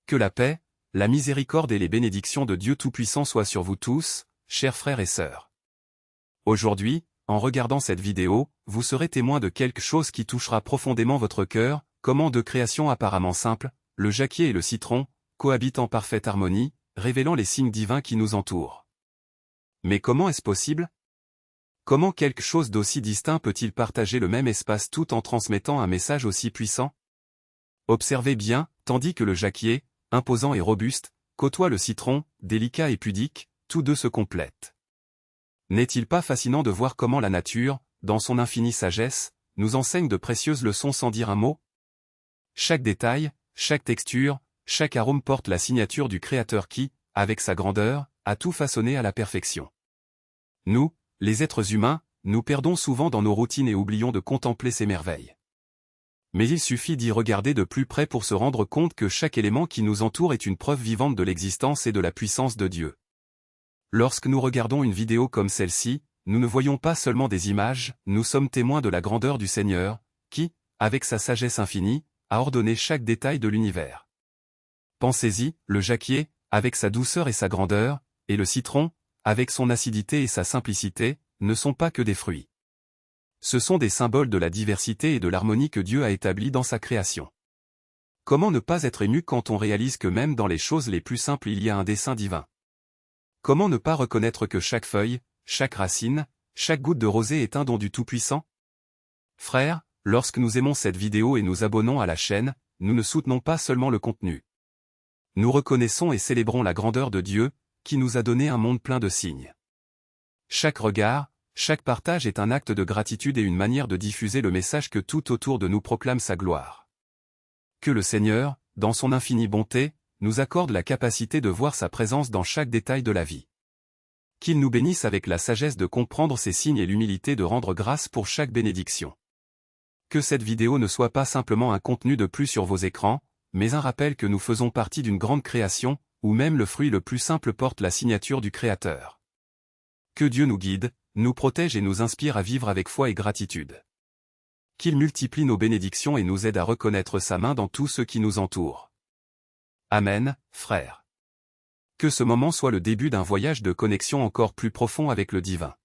Que la paix, la miséricorde et les bénédictions de Dieu Tout-Puissant soient sur vous tous, chers frères et sœurs. Aujourd'hui, en regardant cette vidéo, vous serez témoin de quelque chose qui touchera profondément votre cœur, comment deux créations apparemment simples, le jacquier et le citron, cohabitent en parfaite harmonie, révélant les signes divins qui nous entourent. Mais comment est-ce possible? Comment quelque chose d'aussi distinct peut-il partager le même espace tout en transmettant un message aussi puissant? Observez bien, tandis que le jacquier, imposant et robuste, côtoie le citron, délicat et pudique, tous deux se complètent. N'est-il pas fascinant de voir comment la nature, dans son infinie sagesse, nous enseigne de précieuses leçons sans dire un mot? Chaque détail, chaque texture, chaque arôme porte la signature du Créateur qui, avec sa grandeur, a tout façonné à la perfection. Nous, les êtres humains, nous perdons souvent dans nos routines et oublions de contempler ces merveilles. Mais il suffit d'y regarder de plus près pour se rendre compte que chaque élément qui nous entoure est une preuve vivante de l'existence et de la puissance de Dieu. Lorsque nous regardons une vidéo comme celle-ci, nous ne voyons pas seulement des images, nous sommes témoins de la grandeur du Seigneur, qui, avec sa sagesse infinie, a ordonné chaque détail de l'univers. Pensez-y, le jacquier, avec sa douceur et sa grandeur, et le citron, avec son acidité et sa simplicité, ne sont pas que des fruits. Ce sont des symboles de la diversité et de l'harmonie que Dieu a établie dans sa création. Comment ne pas être ému quand on réalise que même dans les choses les plus simples il y a un dessein divin? Comment ne pas reconnaître que chaque feuille, chaque racine, chaque goutte de rosée est un don du Tout-Puissant? Frères, lorsque nous aimons cette vidéo et nous abonnons à la chaîne, nous ne soutenons pas seulement le contenu. Nous reconnaissons et célébrons la grandeur de Dieu, qui nous a donné un monde plein de signes. Chaque regard, chaque partage est un acte de gratitude et une manière de diffuser le message que tout autour de nous proclame sa gloire. Que le Seigneur, dans son infinie bonté, nous accorde la capacité de voir sa présence dans chaque détail de la vie. Qu'il nous bénisse avec la sagesse de comprendre ces signes et l'humilité de rendre grâce pour chaque bénédiction. Que cette vidéo ne soit pas simplement un contenu de plus sur vos écrans, mais un rappel que nous faisons partie d'une grande création, où même le fruit le plus simple porte la signature du Créateur. Que Dieu nous guide, nous protège et nous inspire à vivre avec foi et gratitude. Qu'il multiplie nos bénédictions et nous aide à reconnaître sa main dans tout ce qui nous entoure. Amen, frères. Que ce moment soit le début d'un voyage de connexion encore plus profond avec le divin.